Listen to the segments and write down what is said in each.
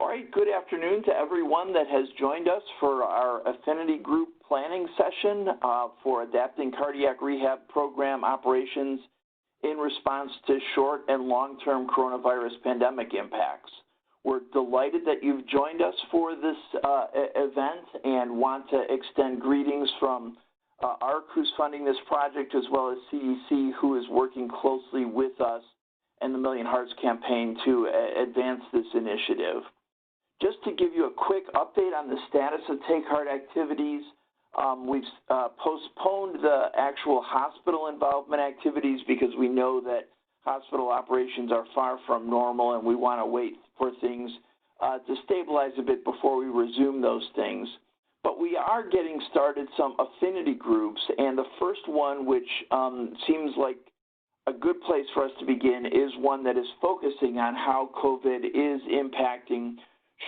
right, good afternoon to everyone that has joined us for our Affinity Group planning session for adapting cardiac rehab program operations in response to short and long-term coronavirus pandemic impacts. We're delighted that you've joined us for this event and want to extend greetings from ARC, who's funding this project, as well as CDC, who is working closely with us and the Million Hearts campaign to advance this initiative. Just to give you a quick update on the status of Take Heart activities, we've postponed the actual hospital involvement activities because we know that hospital operations are far from normal and we want to wait for things to stabilize a bit before we resume those things. But we are getting started some affinity groups, and the first one, which seems like a good place for us to begin, is one that is focusing on how COVID is impacting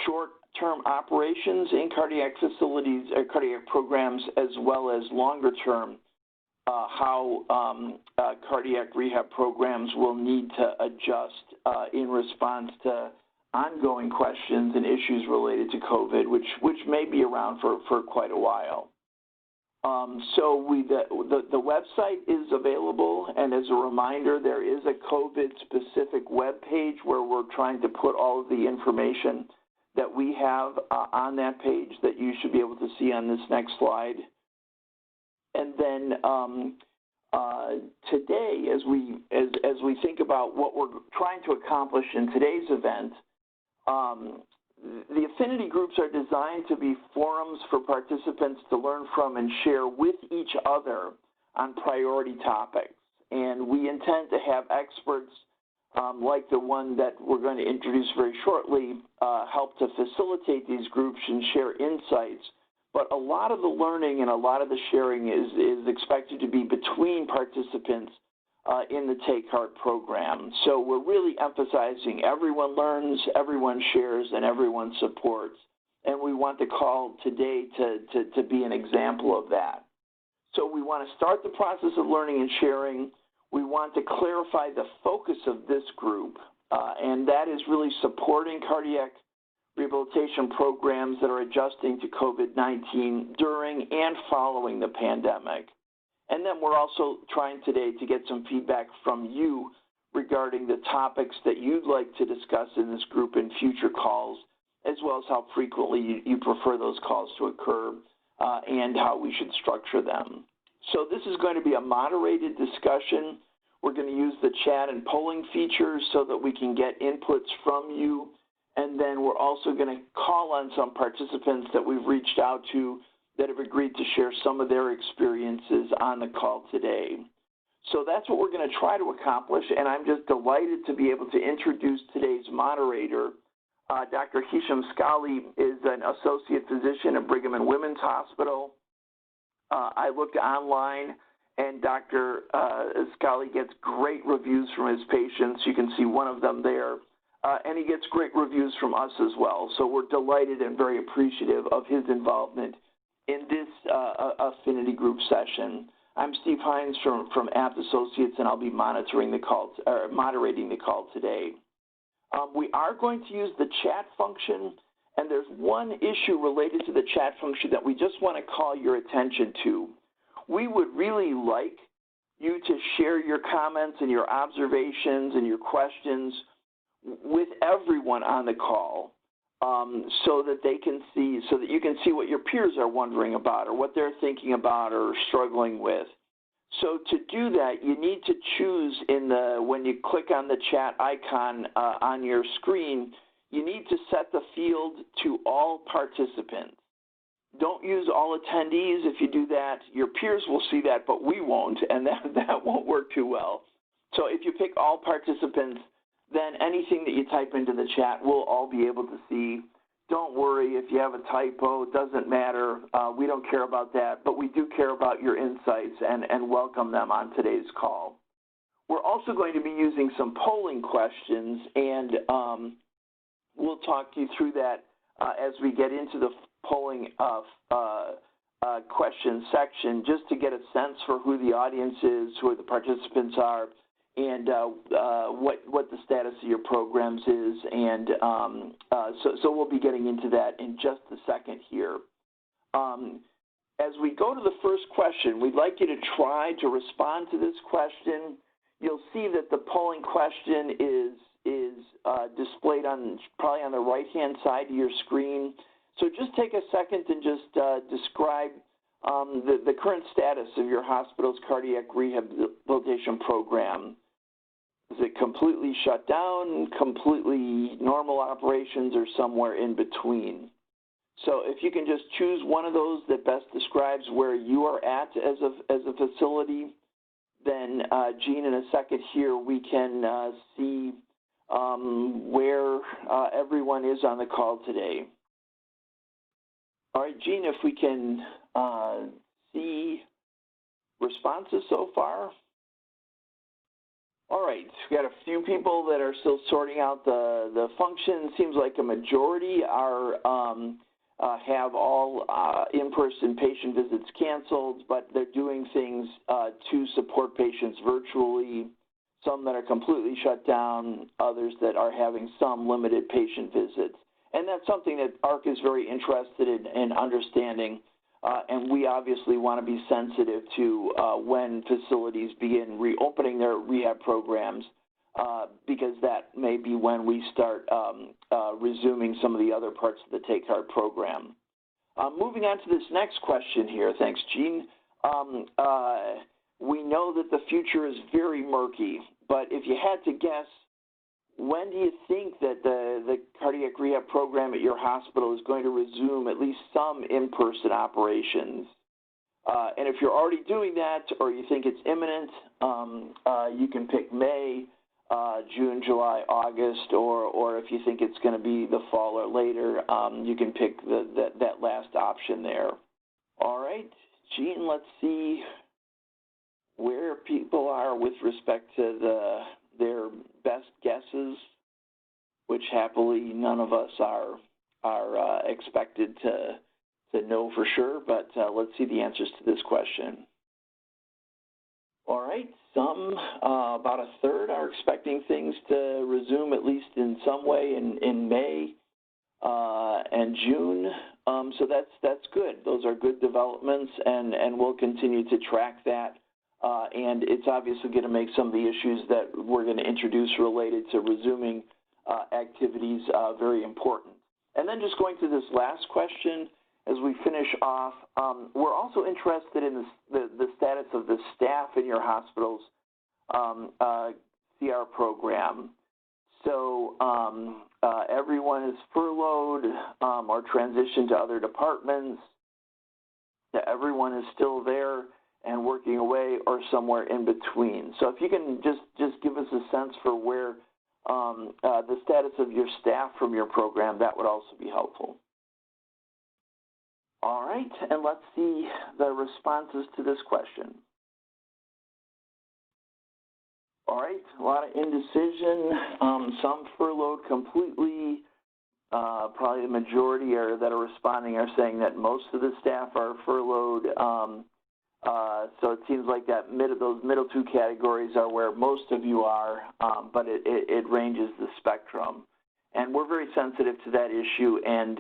short-term operations in cardiac facilities, cardiac programs, as well as longer-term, how cardiac rehab programs will need to adjust in response to ongoing questions and issues related to COVID, which may be around for quite a while. The website is available, and as a reminder, there is a COVID-specific web page where we're trying to put all of the information that we have on that page that you should be able to see on this next slide. And then today, as we think about what we're trying to accomplish in today's event, the affinity groups are designed to be forums for participants to learn from and share with each other on priority topics. And we intend to have experts like the one that we're going to introduce very shortly help to facilitate these groups and share insights. But a lot of the learning and a lot of the sharing is expected to be between participants in the Take Heart program. So we're really emphasizing everyone learns, everyone shares, and everyone supports. And we want the call today to be an example of that. So we want to start the process of learning and sharing. We want to clarify the focus of this group, and that is really supporting cardiac rehabilitation programs that are adjusting to COVID-19 during and following the pandemic. And then we're also trying today to get some feedback from you regarding the topics that you'd like to discuss in this group in future calls, as well as how frequently you prefer those calls to occur and how we should structure them. So this is going to be a moderated discussion. We're going to use the chat and polling features so that we can get inputs from you. And then we're also going to call on some participants that we've reached out to that have agreed to share some of their experiences on the call today. So that's what we're going to try to accomplish, and I'm just delighted to be able to introduce today's moderator. Dr. Hicham Skali is an associate physician at Brigham and Women's Hospital. I looked online, and Dr. Skali gets great reviews from his patients. You can see one of them there. And he gets great reviews from us as well. So we're delighted and very appreciative of his involvement in this affinity group session. I'm Steve Hines from Apt Associates, and I'll be moderating the call today. We are going to use the chat function, and there's one issue related to the chat function that we just want to call your attention to. We would really like you to share your comments and your observations and your questions with everyone on the call. So that they can see, so that you can see what your peers are wondering about or what they're thinking about or struggling with. So to do that, you need to choose when you click on the chat icon on your screen, you need to set the field to all participants. Don't use all attendees. If you do that, your peers will see that, but we won't, and that won't work too well. So if you pick all participants, then anything that you type into the chat we'll all be able to see. Don't worry if you have a typo, it doesn't matter. We don't care about that, but we do care about your insights and welcome them on today's call. We're also going to be using some polling questions, and we'll talk you through that as we get into the polling question section, just to get a sense for who the audience is, who the participants are, and what the status of your programs is, and so we'll be getting into that in just a second here. As we go to the first question, we'd like you to try to respond to this question. You'll see that the polling question is displayed probably on the right-hand side of your screen. So just take a second and just describe the current status of your hospital's cardiac rehabilitation program. Is it completely shut down, completely normal operations, or somewhere in between? So if you can just choose one of those that best describes where you are at as a facility, then Jean, in a second here, we can see where everyone is on the call today. All right, Jean, if we can see responses so far. All right, we've got a few people that are still sorting out the function. Seems like a majority are have all in-person patient visits canceled, but they're doing things to support patients virtually. Some that are completely shut down, others that are having some limited patient visits. And that's something that ARC is very interested in understanding, and we obviously want to be sensitive to when facilities begin reopening their rehab programs, because that may be when we start resuming some of the other parts of the Take Heart program. Moving on to this next question here, thanks, Jean. We know that the future is very murky, but if you had to guess, when do you think that the cardiac rehab program at your hospital is going to resume at least some in-person operations? And if you're already doing that, or you think it's imminent, you can pick May, June, July, August, or if you think it's going to be the fall or later, you can pick that last option there. All right, Jean, let's see where people are with respect to their best guesses, which happily none of us are expected to know for sure, but let's see the answers to this question. All right, some, about a third, are expecting things to resume at least in some way in May and June. So that's good. Those are good developments, and we'll continue to track that. And it's obviously going to make some of the issues that we're going to introduce related to resuming activities very important. And then just going to this last question, as we finish off, we're also interested in the status of the staff in your hospital's CR program. So everyone is furloughed or transitioned to other departments. Everyone is still there and working away, or somewhere in between. So if you can just give us a sense for where the status of your staff from your program, that would also be helpful. All right, and let's see the responses to this question. All right, a lot of indecision, some furloughed completely. Probably the majority that are responding are saying that most of the staff are furloughed. So it seems like those middle two categories are where most of you are, but it ranges the spectrum. And we're very sensitive to that issue and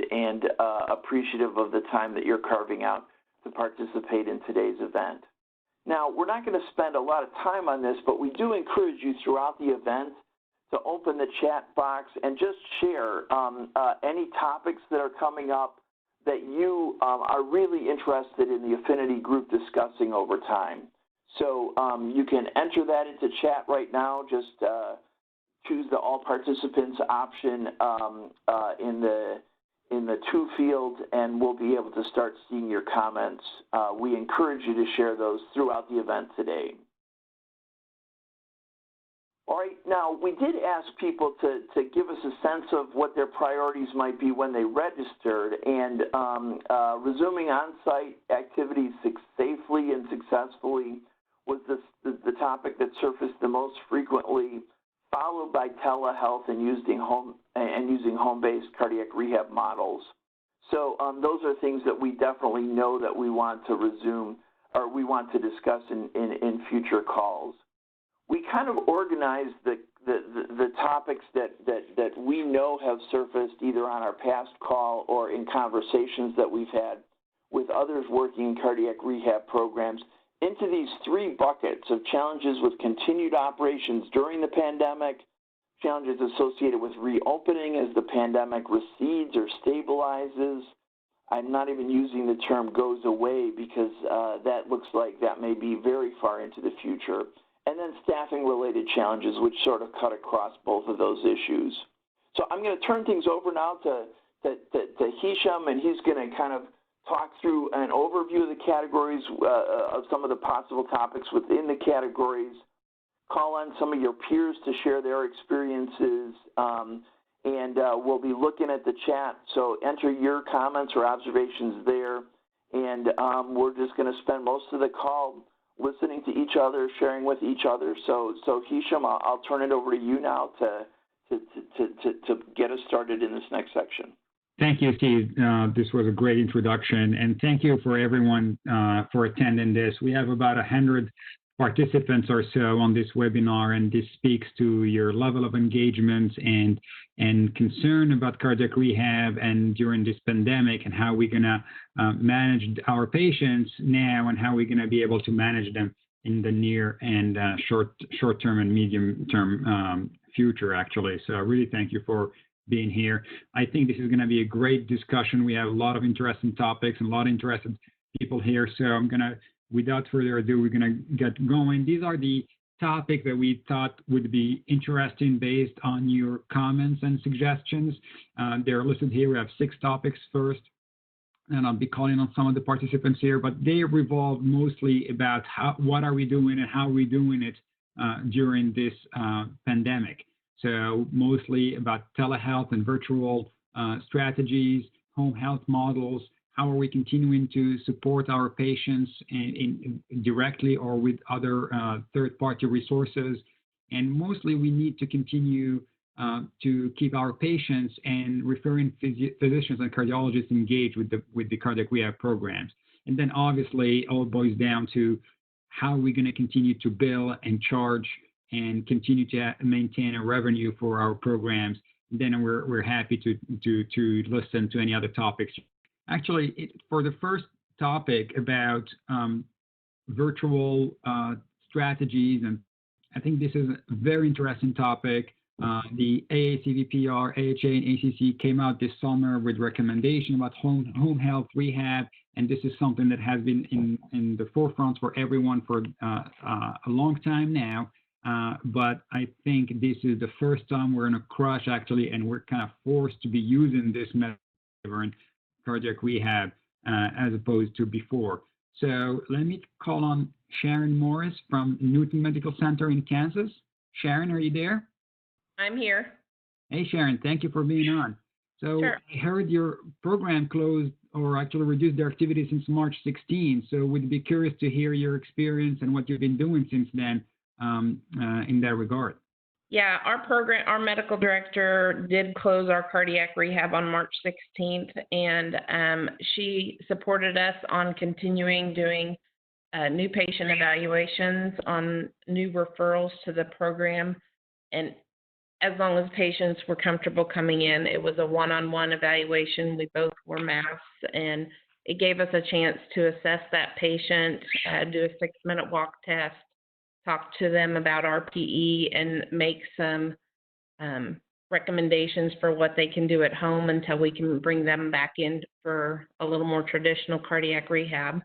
appreciative of the time that you're carving out to participate in today's event. Now, we're not going to spend a lot of time on this, but we do encourage you throughout the event to open the chat box and just share any topics that are coming up that you are really interested in the Affinity Group discussing over time. So you can enter that into chat right now. Just choose the All Participants option in the To field, and we'll be able to start seeing your comments. We encourage you to share those throughout the event today. All right, now we did ask people to give us a sense of what their priorities might be when they registered, and resuming on-site activities safely and successfully was the topic that surfaced the most frequently, followed by telehealth and using home-based cardiac rehab models. So those are things that we definitely know that we want to resume, or we want to discuss in future calls. we kind of organized the topics that we know have surfaced either on our past call or in conversations that we've had with others working in cardiac rehab programs into these three buckets of challenges with continued operations during the pandemic, challenges associated with reopening as the pandemic recedes or stabilizes. I'm not even using the term goes away because that looks like that may be very far into the future. And then staffing-related challenges, which sort of cut across both of those issues. So I'm going to turn things over now to Hicham, and he's going to kind of talk through an overview of the categories, of some of the possible topics within the categories, call on some of your peers to share their experiences, and we'll be looking at the chat. So enter your comments or observations there, and we're just going to spend most of the call listening to each other, sharing with each other. So Hicham, I'll turn it over to you now to get us started in this next section. Thank you, Steve. This was a great introduction, and thank you for everyone for attending this. We have about 100 participants or so on this webinar, and this speaks to your level of engagement and concern about cardiac rehab and during this pandemic, and how we're going to manage our patients now, and how we're going to be able to manage them in the near and short-term and medium-term future, actually. So I really thank you for being here. I think this is going to be a great discussion. We have a lot of interesting topics and a lot of interested people here. So I'm going to, without further ado, we're going to get going. These are the topics that we thought would be interesting based on your comments and suggestions. They're listed here. We have 6 topics first, and I'll be calling on some of the participants here, but they revolve mostly about what are we doing and how are we doing it during this pandemic. So mostly about telehealth and virtual strategies, home health models. How are we continuing to support our patients directly or with other third-party resources? And mostly we need to continue to keep our patients and referring physicians and cardiologists engaged with the cardiac rehab programs. And then obviously all boils down to how we're going to continue to bill and charge and continue to maintain a revenue for our programs. And then we're happy to listen to any other topics. Actually, for the first topic about virtual strategies, and I think this is a very interesting topic. The AACVPR, AHA, and ACC came out this summer with recommendation about home health rehab, and this is something that has been in the forefront for everyone for a long time now. But I think this is the first time we're in a crush, actually, and we're kind of forced to be using this method in cardiac rehab as opposed to before. So let me call on Sharon Morris from Newton Medical Center in Kansas. Sharon, are you there? I'm here. Hey, Sharon, thank you for being on. So Sure. I heard your program closed or actually reduced their activity since March 16. So we'd be curious to hear your experience and what you've been doing since then in that regard. Yeah, our medical director did close our cardiac rehab on March 16th, and she supported us on continuing doing new patient evaluations on new referrals to the program. And as long as patients were comfortable coming in, it was a one-on-one evaluation. We both wore masks, and it gave us a chance to assess that patient, do a 6-minute walk test, talk to them about RPE, and make some recommendations for what they can do at home until we can bring them back in for a little more traditional cardiac rehab.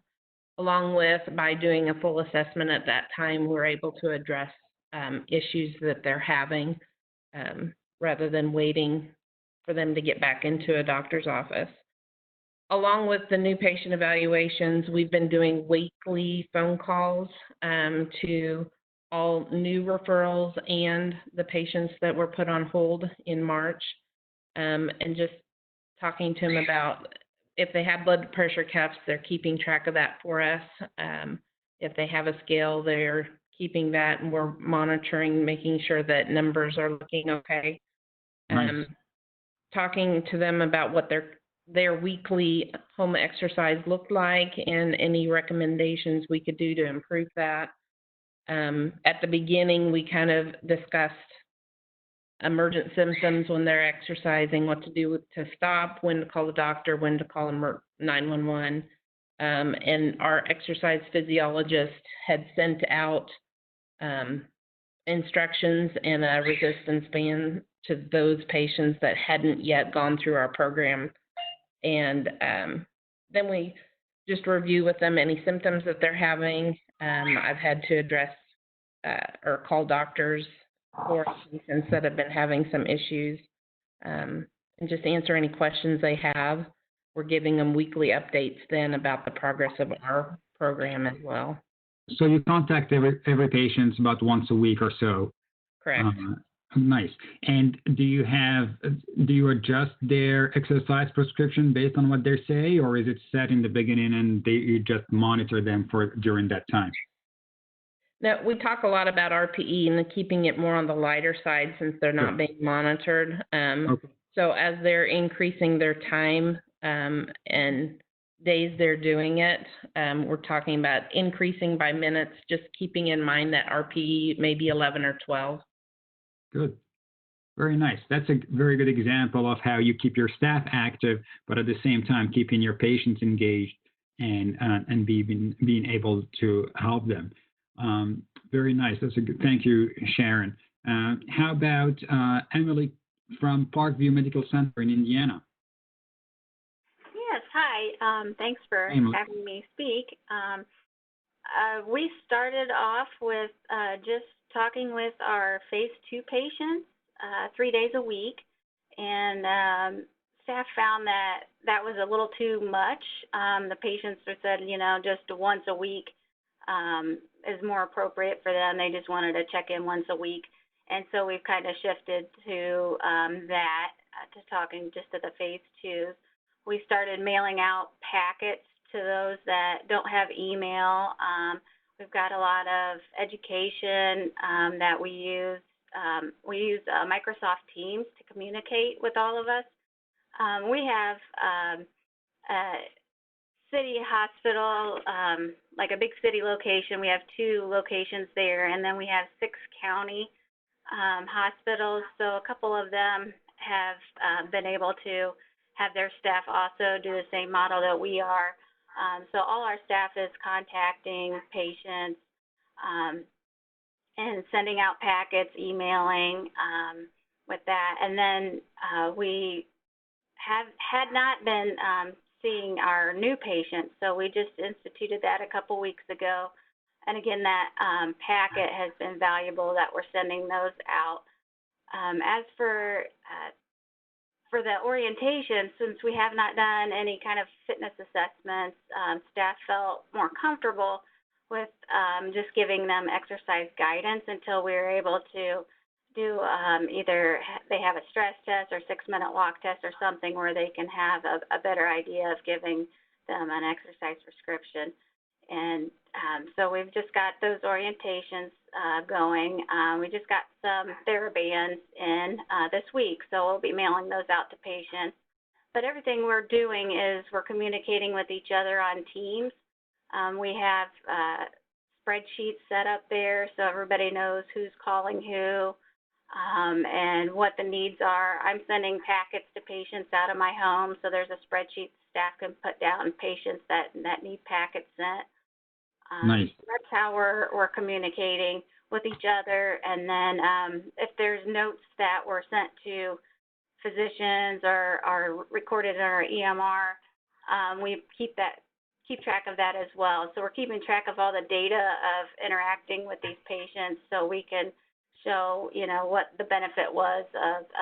Along with, by doing a full assessment at that time, we're able to address issues that they're having rather than waiting for them to get back into a doctor's office. Along with the new patient evaluations, we've been doing weekly phone calls to all new referrals and the patients that were put on hold in March, and just talking to them about if they have blood pressure cuffs, they're keeping track of that for us. If they have a scale, they're keeping that, and we're monitoring, making sure that numbers are looking okay. Nice. Talking to them about what their weekly home exercise looked like and any recommendations we could do to improve that. At the beginning, we kind of discussed emergent symptoms when they're exercising, what to do to stop, when to call the doctor, when to call 911. And our exercise physiologist had sent out instructions and a resistance band to those patients that hadn't yet gone through our program. And then we just review with them any symptoms that they're having. I've had to address or call doctors for patients that have been having some issues, and just answer any questions they have. We're giving them weekly updates then about the progress of our program as well. So you contact every patient about once a week or so? Correct. Nice. And do you adjust their exercise prescription based on what they say, or is it set in the beginning and you just monitor them during that time? Now, we talk a lot about RPE and keeping it more on the lighter side since they're not being monitored. Okay. So as they're increasing their time and days they're doing it, we're talking about increasing by minutes, just keeping in mind that RPE may be 11 or 12. Good. Very nice. That's a very good example of how you keep your staff active, but at the same time keeping your patients engaged and being able to help them. Very nice. That's a good. Thank you, Sharon. How about Emily from Parkview Medical Center in Indiana? Yes. Hi. Thanks for having me speak. We started off with just talking with our phase 2 patients 3 days a week, and staff found that was a little too much. The patients said, just once a week is more appropriate for them. They just wanted to check in once a week. And so we've kind of shifted to that, to talking just to the phase 2s. We started mailing out packets to those that don't have email. We've got a lot of education that we use. We use Microsoft Teams to communicate with all of us. We have city hospital, like a big city location. We have 2 locations there, and then we have 6 county hospitals. So a couple of them have been able to have their staff also do the same model that we are. So all our staff is contacting patients and sending out packets, emailing with that. And then we had not been seeing our new patients, so we just instituted that a couple weeks ago. And again, that packet has been valuable that we're sending those out. As for the orientation, since we have not done any kind of fitness assessments, staff felt more comfortable with just giving them exercise guidance until we were able to do either they have a stress test or 6-minute walk test or something where they can have a better idea of giving them an exercise prescription. And so we've just got those orientations going. We just got some TheraBands in this week, so we'll be mailing those out to patients. But everything we're doing is we're communicating with each other on Teams. We have spreadsheets set up there so everybody knows who's calling who and what the needs are. I'm sending packets to patients out of my home, so there's a spreadsheet staff can put down patients that need packets sent. Nice. That's how we're communicating with each other. And then if there's notes that were sent to physicians or are recorded in our EMR, we keep track of that as well. So we're keeping track of all the data of interacting with these patients so we can show, what the benefit was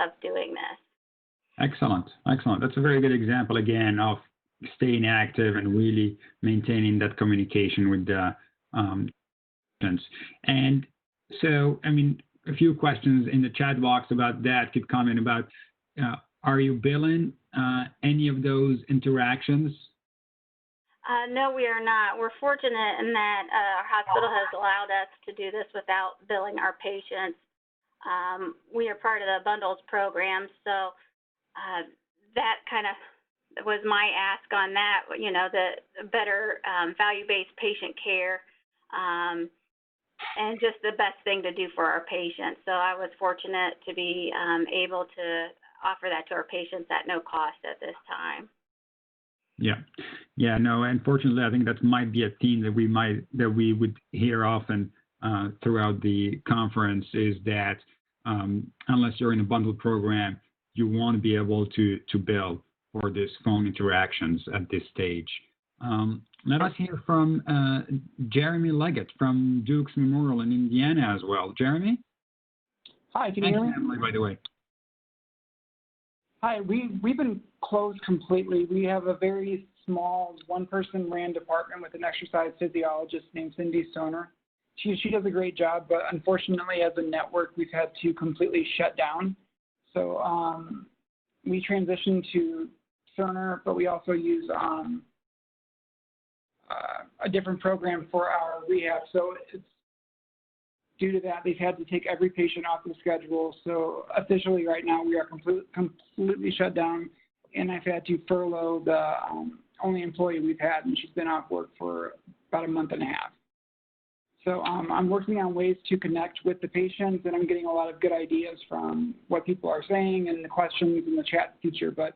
of doing this. Excellent. That's a very good example, again, of staying active and really maintaining that communication with the patients. And so, a few questions in the chat box about that keep coming about, are you billing any of those interactions? No, we are not. We're fortunate in that our hospital has allowed us to do this without billing our patients. We are part of the bundles program, so that kind of was my ask on that, the better value-based patient care. and just the best thing to do for our patients. So I was fortunate to be able to offer that to our patients at no cost at this time. Yeah, no, unfortunately, I think that might be a theme that we would hear often throughout the conference, is that unless you're in a bundled program, you want to be able to bill for these phone interactions at this stage. Let us hear from Jeremy Leggett from Duke's Memorial in Indiana as well. Jeremy? Hi, can you hear me? Emily, by the way. Hi, we've been closed completely. We have a very small one-person ran department with an exercise physiologist named Cindy Stoner. She does a great job, but unfortunately, as a network, we've had to completely shut down. So we transitioned to Cerner, but we also use a different program for our rehab. So it's due to that, they've had to take every patient off the schedule. So officially right now, we are completely shut down, and I've had to furlough the only employee we've had, and she's been off work for about a month and a half. So I'm working on ways to connect with the patients, and I'm getting a lot of good ideas from what people are saying and the questions in the chat feature. But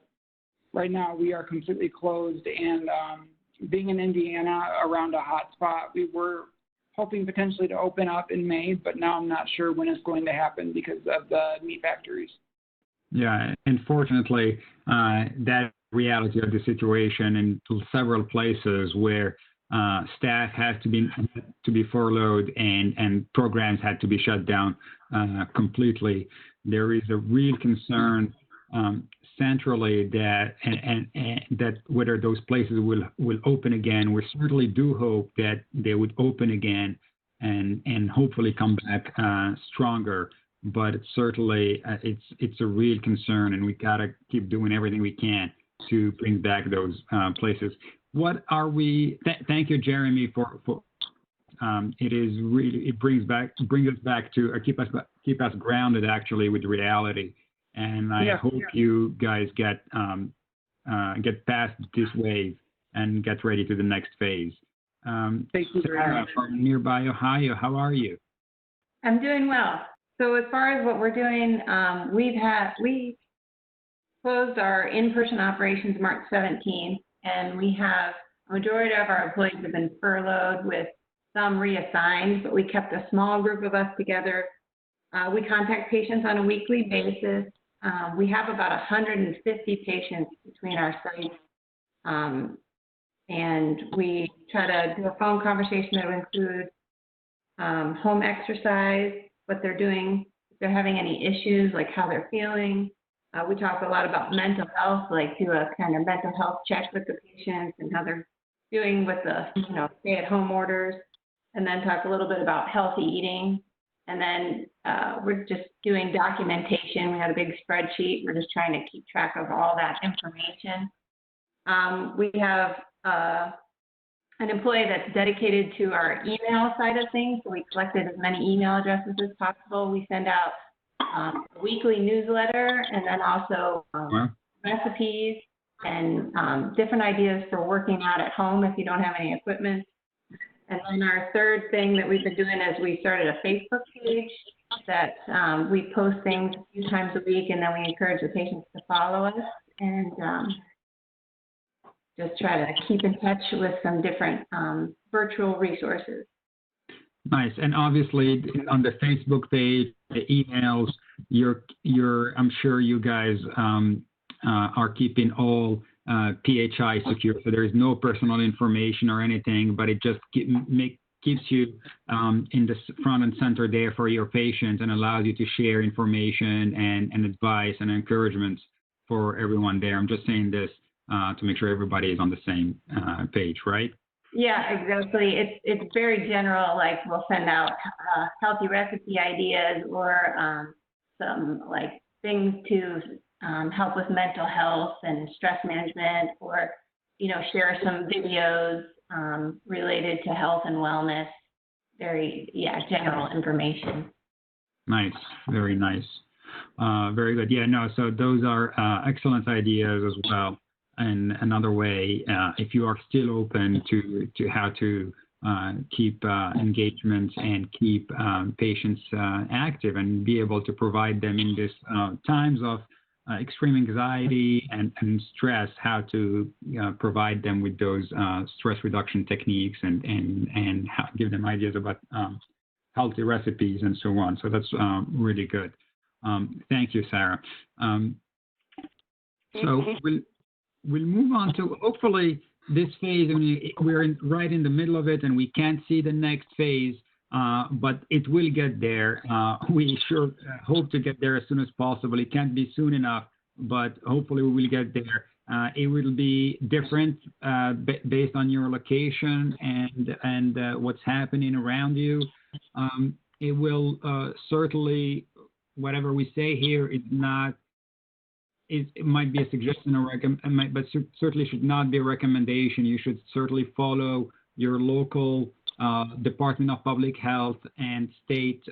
right now, we are completely closed, and being in Indiana around a hot spot, we were hoping potentially to open up in May, but now I'm not sure when it's going to happen because of the meat factories. Yeah, unfortunately, that reality of the situation in several places where staff has to be furloughed and programs had to be shut down completely. There is a real concern centrally that and that whether those places will open again. We certainly do hope that they would open again and hopefully come back stronger. But it's certainly it's a real concern, and we gotta keep doing everything we can to bring back those places. What are we? Thank you, Jeremy, for it is really brings us back to keep us grounded actually with reality. And I hope you guys get past this wave and get ready to the next phase. Thank you very Sarah much. from nearby Ohio, how are you? I'm doing well. So as far as what we're doing, we closed our in-person operations March 17th, and we have a majority of our employees have been furloughed with some reassigned, but we kept a small group of us together. We contact patients on a weekly basis. We have about 150 patients between our sites, and we try to do a phone conversation that will include home exercise, what they're doing, if they're having any issues, like how they're feeling. We talk a lot about mental health, like do a kind of mental health check with the patients and how they're doing with the stay-at-home orders, and then talk a little bit about healthy eating. And then we're just doing documentation. We had a big spreadsheet. We're just trying to keep track of all that information. We have an employee that's dedicated to our email side of things. So we collected as many email addresses as possible. We send out a weekly newsletter, and then also recipes and different ideas for working out at home if you don't have any equipment. And then our third thing that we've been doing is we started a Facebook page that we post things a few times a week, and then we encourage the patients to follow us and just try to keep in touch with some different virtual resources. Nice. And obviously on the Facebook page, the emails, I'm sure you guys are keeping all PHI secure. So there is no personal information or anything, but it just keeps you in the front and center there for your patients and allows you to share information and advice and encouragements for everyone there. I'm just saying this to make sure everybody is on the same page, right? Yeah, exactly. It's very general. Like we'll send out healthy recipe ideas or some like things to help with mental health and stress management, or share some videos related to health and wellness. Very general information. Nice, very nice, very good. Yeah, no. So those are excellent ideas as well. And another way, if you are still open to how to keep engagement and keep patients active and be able to provide them in this times of extreme anxiety and stress, how to provide them with those stress reduction techniques and how, give them ideas about healthy recipes and so on. So that's really good. Thank you, Sarah. So we'll move on to hopefully this phase. I mean, we're right in the middle of it, and we can't see the next phase, but it will get there. We sure hope to get there as soon as possible. It can't be soon enough, but hopefully we will get there. It will be different based on your location and what's happening around you. It will certainly, whatever we say here, it's not. It might be a suggestion or but certainly should not be a recommendation. You should certainly follow your local Department of Public Health and state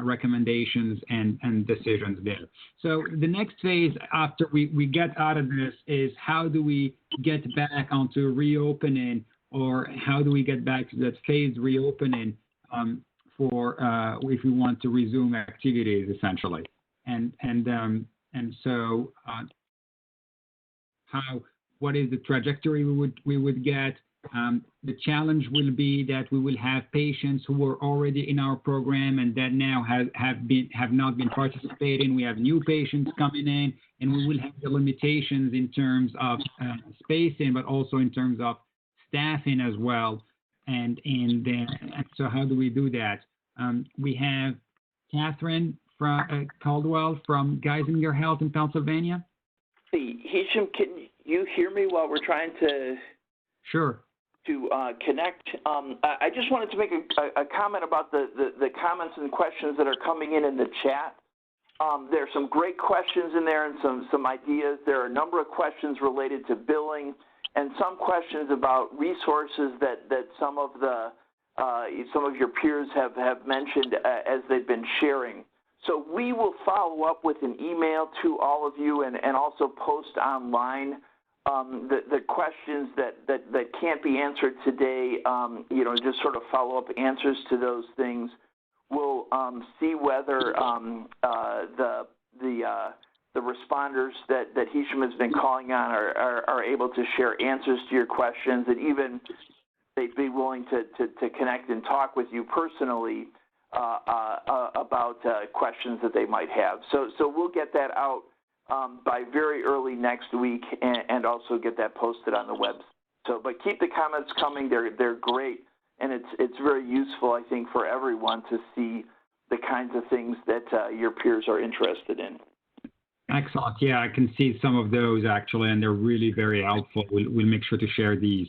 recommendations and decisions there. So the next phase after we get out of this is how do we get back onto reopening, or how do we get back to that phased reopening for if we want to resume activities essentially. And so, what is the trajectory we would get? The challenge will be that we will have patients who were already in our program and that now have not been participating. We have new patients coming in, and we will have the limitations in terms of spacing, but also in terms of staffing as well. And so, how do we do that? We have Catherine Caldwell from Geisinger Health in Pennsylvania. Hey, Hicham, can you hear me while we're trying to? Sure. To connect. I just wanted to make a comment about the comments and questions that are coming in the chat. There are some great questions in there and some ideas. There are a number of questions related to billing and some questions about resources that some of your peers have mentioned as they've been sharing. So we will follow up with an email to all of you and also post online the questions that can't be answered today, just sort of follow up answers to those things. We'll see whether the responders that Hicham has been calling on are able to share answers to your questions, and even they'd be willing to connect and talk with you personally about questions that they might have. So we'll get that out by very early next week and also get that posted on the web. So, but keep the comments coming. They're great, and it's very useful, I think, for everyone to see the kinds of things that your peers are interested in. Excellent. Yeah, I can see some of those actually, and they're really very helpful. We'll make sure to share these.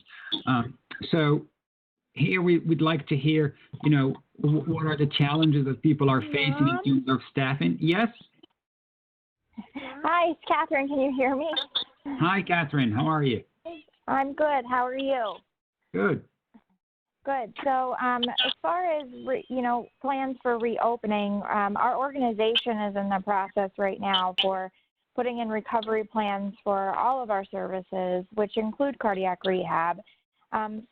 So here we'd like to hear, what are the challenges that people are facing in terms of staffing? Yes? Hi, it's Catherine. Can you hear me? Hi, Catherine. How are you? I'm good. How are you? Good. Good. So as far as, plans for reopening, our organization is in the process right now for putting in recovery plans for all of our services, which include cardiac rehab.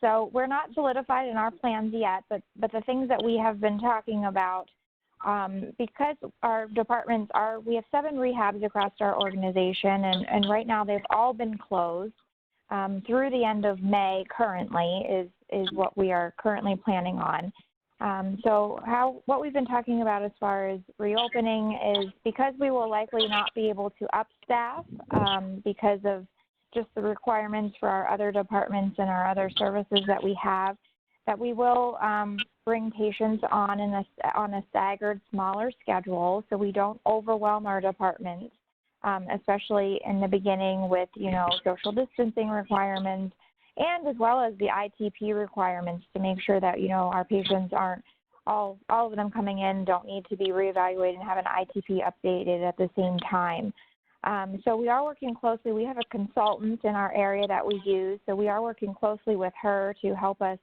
So we're not solidified in our plans yet, but the things that we have been talking about, because our departments we have 7 rehabs across our organization, and right now they've all been closed through the end of May currently is what we are currently planning on. So what we've been talking about as far as reopening is, because we will likely not be able to upstaff because of just the requirements for our other departments and our other services that we have, that we will bring patients on a staggered, smaller schedule so we don't overwhelm our departments, especially in the beginning with, social distancing requirements, and as well as the ITP requirements to make sure that, our patients aren't all of them coming in don't need to be reevaluated and have an ITP updated at the same time. So we are working closely. We have a consultant in our area that we use, so we are working closely with her to help us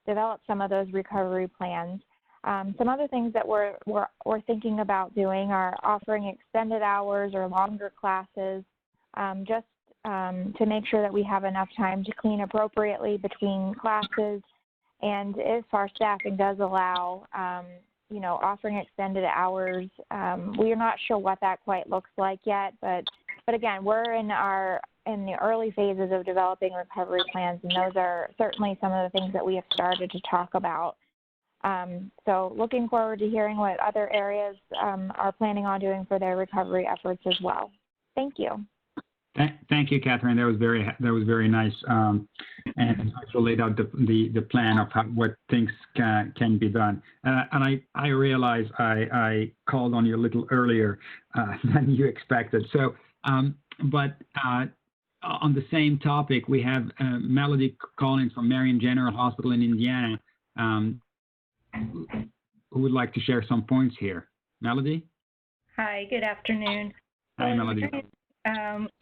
develop some of those recovery plans. Some other things that we're thinking about doing are offering extended hours or longer classes, just to make sure that we have enough time to clean appropriately between classes And if our staffing does allow, you know, offering extended hours, we are not sure what that quite looks like yet. But again, we're in the early phases of developing recovery plans, and those are certainly some of the things that we have started to talk about. So looking forward to hearing what other areas are planning on doing for their recovery efforts as well. Thank you. Thank you, Catherine. That was very nice, and also laid out the plan of what things can be done. And I realize I called on you a little earlier than you expected. So, but on the same topic, we have Melody calling from Marion General Hospital in Indiana, who would like to share some points here. Melody? Hi, good afternoon. Hi, Melody.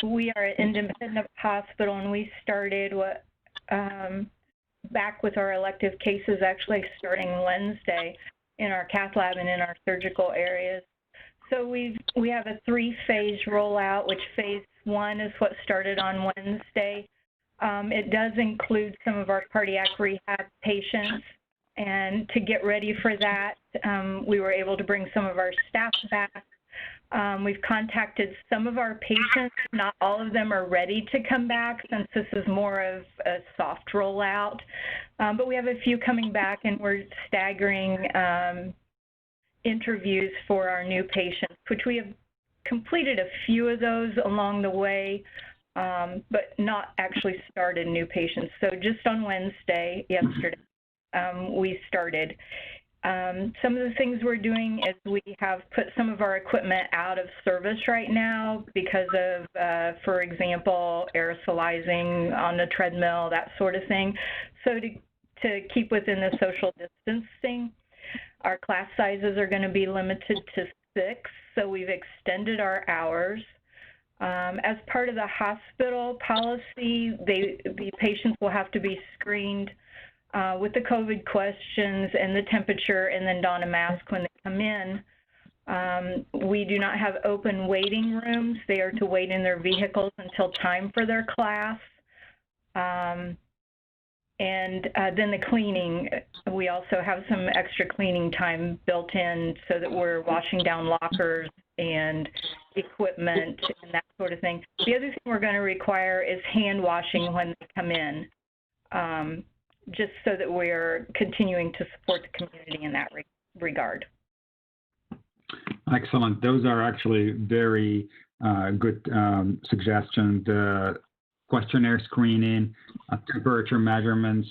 We are an independent hospital, and we started back with our elective cases actually starting Wednesday in our cath lab and in our surgical areas. So we have a 3-phase rollout, which phase 1 is what started on Wednesday. It does include some of our cardiac rehab patients, and to get ready for that, we were able to bring some of our staff back. We've contacted some of our patients. Not all of them are ready to come back since this is more of a soft rollout. But we have a few coming back, and we're staggering interviews for our new patients, which we have completed a few of those along the way, but not actually started new patients. So just on Wednesday, yesterday, we started. Some of the things we're doing is we have put some of our equipment out of service right now because of, for example, aerosolizing on the treadmill, that sort of thing. So to keep within the social distancing, our class sizes are going to be limited to 6, so we've extended our hours. As part of the hospital policy, the patients will have to be screened with the COVID questions and the temperature, and then don a mask when they come in. We do not have open waiting rooms. They are to wait in their vehicles until time for their class. And then the cleaning, we also have some extra cleaning time built in so that we're washing down lockers and equipment and that sort of thing. The other thing we're going to require is hand washing when they come in, just so that we're continuing to support the community in that regard. Excellent. Those are actually very good suggestions. Questionnaire screening, temperature measurements,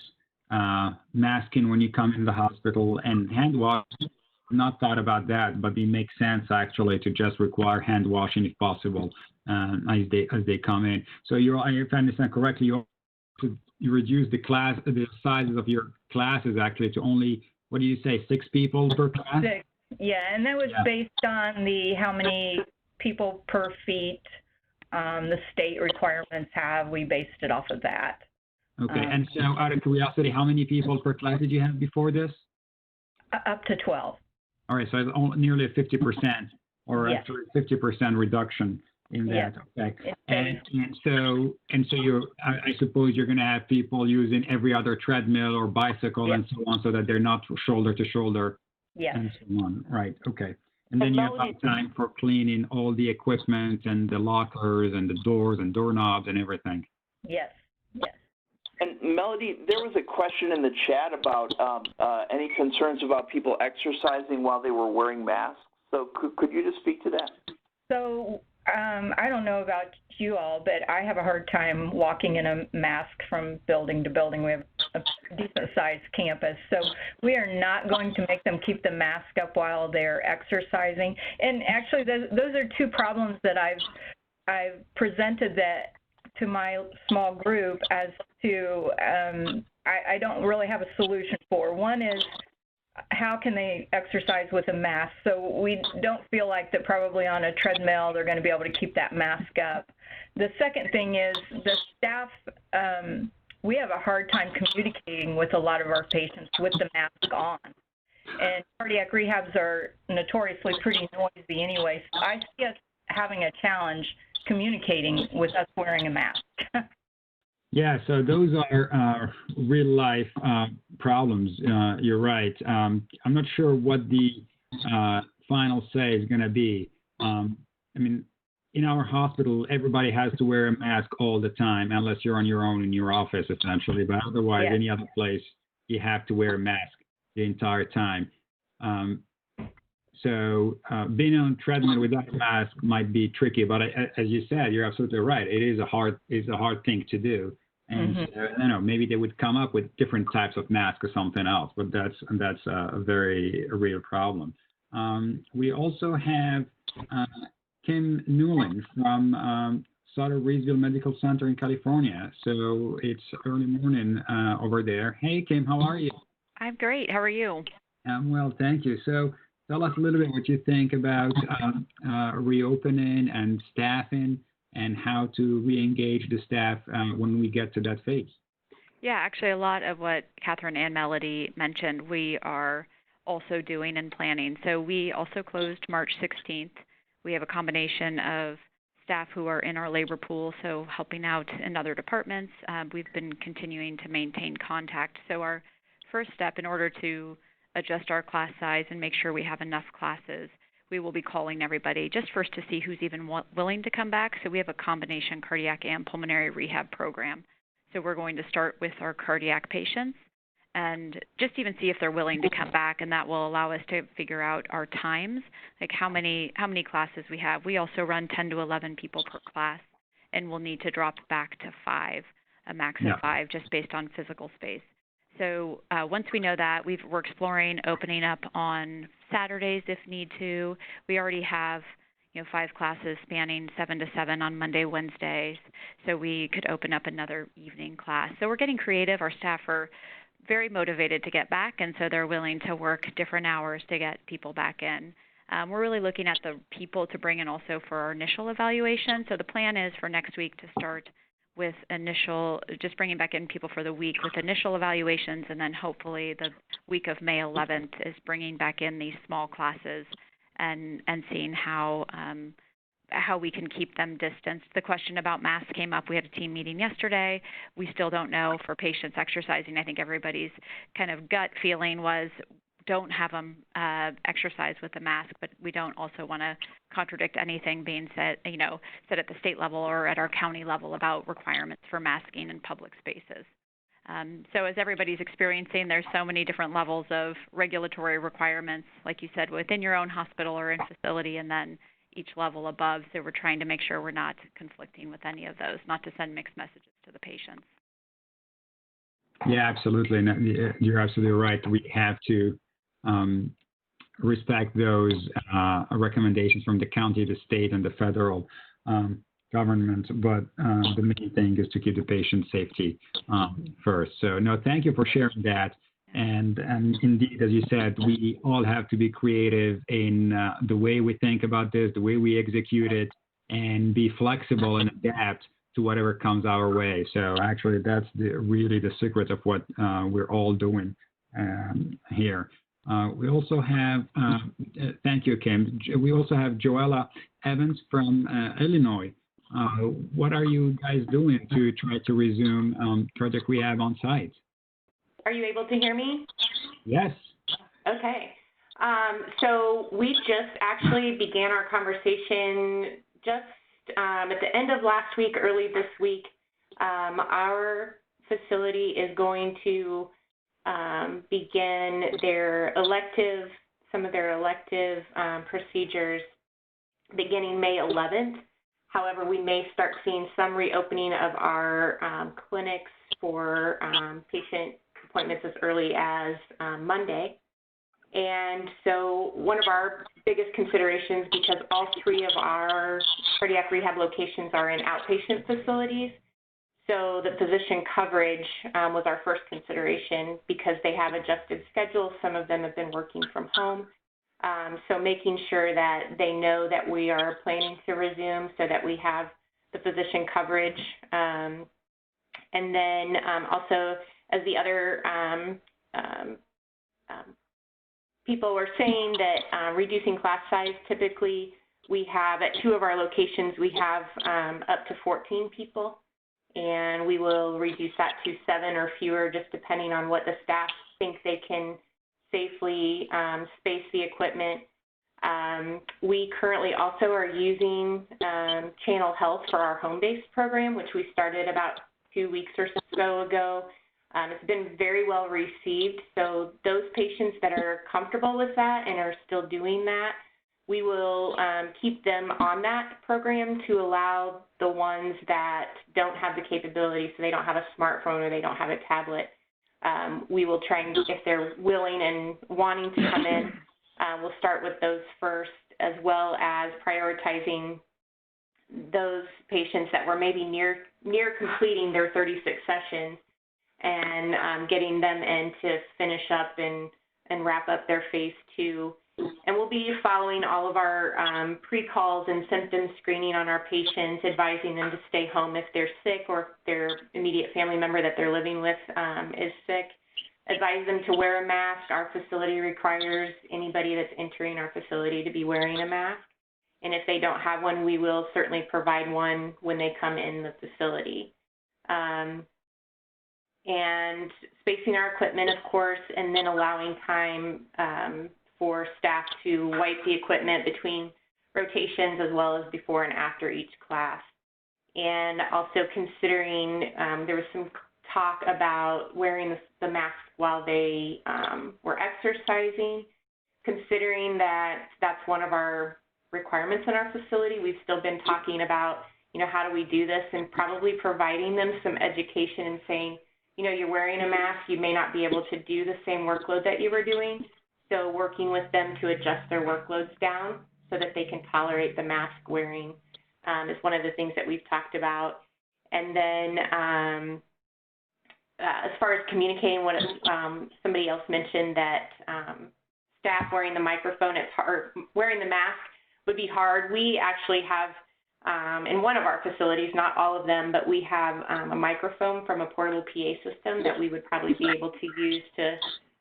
masking when you come in the hospital, and hand washing. Not thought about that, but it makes sense actually to just require hand washing if possible as they come in. So if I understand correctly, you reduce the sizes of your classes actually to only, what do you say, 6 people per class? 6, yeah, and that was based on how many people per feet the state requirements have. We based it off of that. Okay, and so out of curiosity, how many people per class did you have before this? Up to 12. All right, so it's nearly a 50% or actually 50% reduction in that. Yes. Okay, and so I suppose you're going to have people using every other treadmill or bicycle and so on, so that they're not shoulder to shoulder. Yes. And so on. Right. Okay. And then you have time for cleaning all the equipment and the lockers and the doors and doorknobs and everything. Yes. Yes. And Melody, there was a question in the chat about any concerns about people exercising while they were wearing masks. So could you just speak to that? So I don't know about you all, but I have a hard time walking in a mask from building to building. We have a decent-sized campus, so we are not going to make them keep the mask up while they're exercising. And actually, those are 2 problems that I've presented that to my small group as to I don't really have a solution for. One is, how can they exercise with a mask? So we don't feel like that probably on a treadmill they're going to be able to keep that mask up. The second thing is the staff, we have a hard time communicating with a lot of our patients with the mask on. And cardiac rehabs are notoriously pretty noisy anyway, so I see us having a challenge communicating with us wearing a mask. Yeah, so those are real life problems. You're right. I'm not sure what the final say is going to be. I mean, in our hospital, everybody has to wear a mask all the time, unless you're on your own in your office, essentially. But otherwise, any other place, you have to wear a mask the entire time. So being on a treadmill without a mask might be tricky. But as you said, you're absolutely right. It is a hard thing to do. And I don't know, maybe they would come up with different types of masks or something else. But that's a very real problem. We also have Kim Newland from Sutter Reesville Medical Center in California. So it's early morning over there. Hey, Kim, how are you? I'm great. How are you? I'm well, thank you. So tell us a little bit what you think about reopening and staffing and how to re-engage the staff when we get to that phase. Yeah, actually a lot of what Catherine and Melody mentioned, we are also doing and planning. So we also closed March 16th. We have a combination of staff who are in our labor pool, so helping out in other departments. We've been continuing to maintain contact. So our first step, in order to adjust our class size and make sure we have enough classes, we will be calling everybody just first to see who's even willing to come back. So we have a combination cardiac and pulmonary rehab program. So we're going to start with our cardiac patients and just even see if they're willing to come back, and that will allow us to figure out our times, like how many classes we have. We also run 10 to 11 people per class, and we'll need to drop back to 5, a max of 5, just based on physical space. So once we know that, we're exploring opening up on Saturdays if need to. We already have 5 classes spanning 7 to 7 on Monday, Wednesdays, so we could open up another evening class. So we're getting creative. Our staff are very motivated to get back, and so they're willing to work different hours to get people back in. We're really looking at the people to bring in also for our initial evaluation. So the plan is for next week to start with just bringing back in people for the week with initial evaluations, and then hopefully the week of May 11th is bringing back in these small classes and seeing how we can keep them distanced. The question about masks came up. We had a team meeting yesterday. We still don't know for patients exercising. I think everybody's kind of gut feeling was don't have them exercise with a mask, but we don't also want to contradict anything being said at the state level or at our county level about requirements for masking in public spaces. So as everybody's experiencing, there's so many different levels of regulatory requirements, like you said, within your own hospital or in facility, and then each level above. So we're trying to make sure we're not conflicting with any of those, not to send mixed messages to the patients. Yeah, absolutely. You're absolutely right. We have to respect those recommendations from the county, the state, and the federal government. But the main thing is to keep the patient safety first. So, no, thank you for sharing that. And indeed, as you said, we all have to be creative in the way we think about this, the way we execute it, and be flexible and adapt to whatever comes our way. So actually, that's really the secret of what we're all doing here. We also have, thank you, Kim. We also have Joella Evans from Illinois. What are you guys doing to try to resume cardiac rehab on site? Are you able to hear me? Yes. Okay. So we just actually began our conversation just at the end of last week, early this week. Our facility is going to begin some of their elective procedures beginning May 11th. However, we may start seeing some reopening of our clinics for patient appointments as early as Monday. And so one of our biggest considerations, because all 3 of our cardiac rehab locations are in outpatient facilities, so the physician coverage was our first consideration because they have adjusted schedules. Some of them have been working from home. So making sure that they know that we are planning to resume so that we have the physician coverage. And then also, as the other people were saying, that reducing class size, typically we have, at 2 of our locations, we have up to 14 people. And we will reduce that to 7 or fewer, just depending on what the staff think they can safely space the equipment. We currently also are using Channel Health for our home-based program, which we started about 2 weeks or so ago. It's been very well received. So those patients that are comfortable with that and are still doing that, we will keep them on that program to allow the ones that don't have the capability, so they don't have a smartphone or they don't have a tablet. We will try and, if they're willing and wanting to come in, we'll start with those first, as well as prioritizing those patients that were maybe near completing their 36 sessions and getting them in to finish up and wrap up their phase 2. And we'll be following all of our pre-calls and symptom screening on our patients, advising them to stay home if they're sick or if their immediate family member that they're living with is sick. Advise them to wear a mask. Our facility requires anybody that's entering our facility to be wearing a mask. And if they don't have one, we will certainly provide one when they come in the facility. And spacing our equipment, of course, and then allowing time for staff to wipe the equipment between rotations as well as before and after each class. And also considering, there was some talk about wearing the mask while they were exercising. Considering that that's one of our requirements in our facility, we've still been talking about, how do we do this, and probably providing them some education and saying, you're wearing a mask, you may not be able to do the same workload that you were doing. So working with them to adjust their workloads down so that they can tolerate the mask wearing is one of the things that we've talked about. And then as far as communicating, what somebody else mentioned that staff wearing the microphone, or wearing the mask would be hard. We actually have, in one of our facilities, not all of them, but we have a microphone from a portable PA system that we would probably be able to use to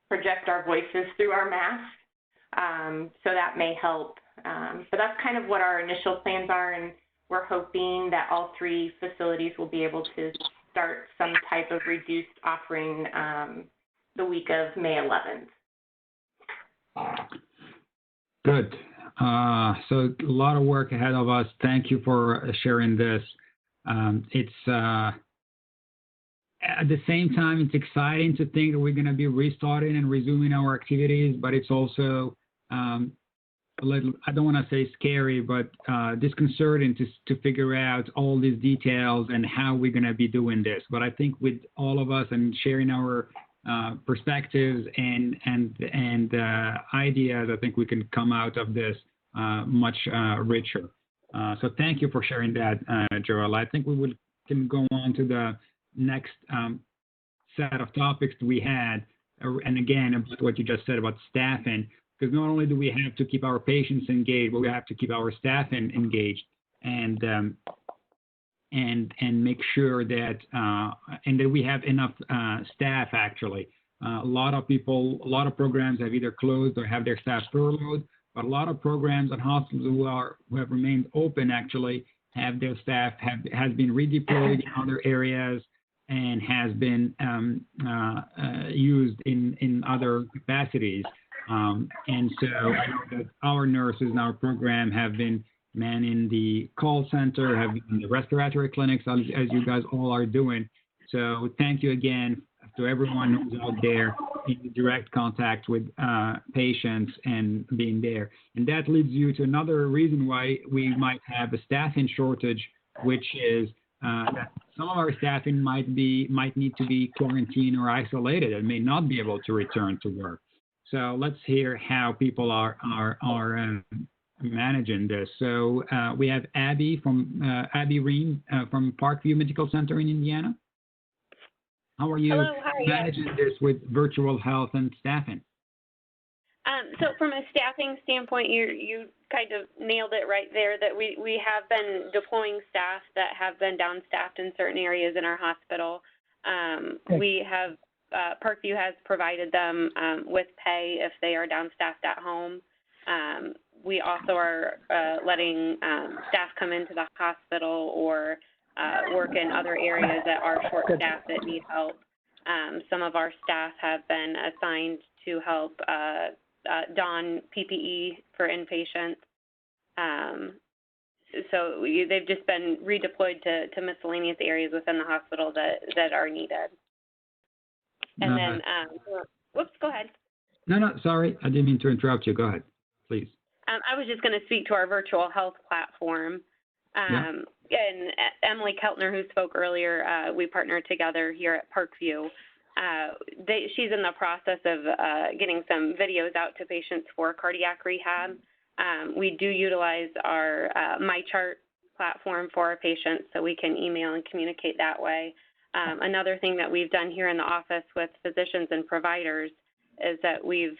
project our voices through our mask. So that may help. So that's kind of what our initial plans are, and we're hoping that all 3 facilities will be able to start some type of reduced offering the week of May 11th. Good. So a lot of work ahead of us. Thank you for sharing this. It's at the same time, it's exciting to think that we're going to be restarting and resuming our activities, but it's also a little, I don't want to say scary, but disconcerting to figure out all these details and how we're going to be doing this. But I think with all of us and sharing our perspectives and ideas, I think we can come out of this much richer. So thank you for sharing that, Joel. I think we can go on to the next set of topics that we had, and again, about what you just said about staffing, because not only do we have to keep our patients engaged, but we have to keep our staff engaged and make sure that and that we have enough staff. Actually, a lot of programs have either closed or have their staff furloughed, but a lot of programs and hospitals who have remained open actually have their staff has been redeployed in other areas and has been used in other capacities. And so I know that our nurses in our program have been manning the call center, have been in the respiratory clinics, as you guys all are doing. So thank you again to everyone who's out there in direct contact with patients and being there. And that leads you to another reason why we might have a staffing shortage, which is that some of our staffing might need to be quarantined or isolated and may not be able to return to work. So let's hear how people are managing this. So we have Abby Reen from Parkview Medical Center in Indiana. How are you managing this with virtual health and staffing? So from a staffing standpoint, you kind of nailed it right there, that we have been deploying staff that have been downstaffed in certain areas in our hospital. We have, Parkview has provided them with pay if they are downstaffed at home. We also are letting staff come into the hospital or work in other areas that are short-staffed that need help. Some of our staff have been assigned to help don PPE for inpatients. So they've just been redeployed to miscellaneous areas within the hospital that are needed. And then, whoops, go ahead. No, sorry. I didn't mean to interrupt you. Go ahead, please. I was just going to speak to our virtual health platform. And Emily Keltner, who spoke earlier, we partnered together here at Parkview. She's in the process of getting some videos out to patients for cardiac rehab. We do utilize our MyChart platform for our patients, so we can email and communicate that way. Another thing that we've done here in the office with physicians and providers is that we've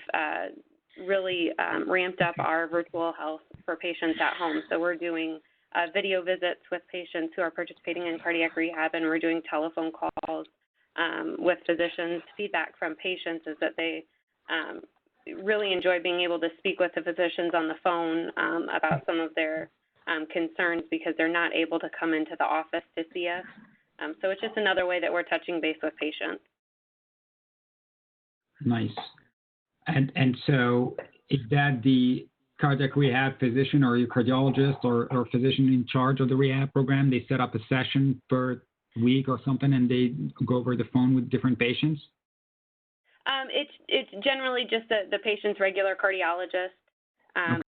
really ramped up our virtual health for patients at home. So we're doing video visits with patients who are participating in cardiac rehab, and we're doing telephone calls with physicians. Feedback from patients is that they really enjoy being able to speak with the physicians on the phone about some of their concerns because they're not able to come into the office to see us. So it's just another way that we're touching base with patients. Nice. And so is that the cardiac rehab physician or your cardiologist or physician in charge of the rehab program? They set up a session per week or something and they go over the phone with different patients? It's generally just the patient's regular cardiologist.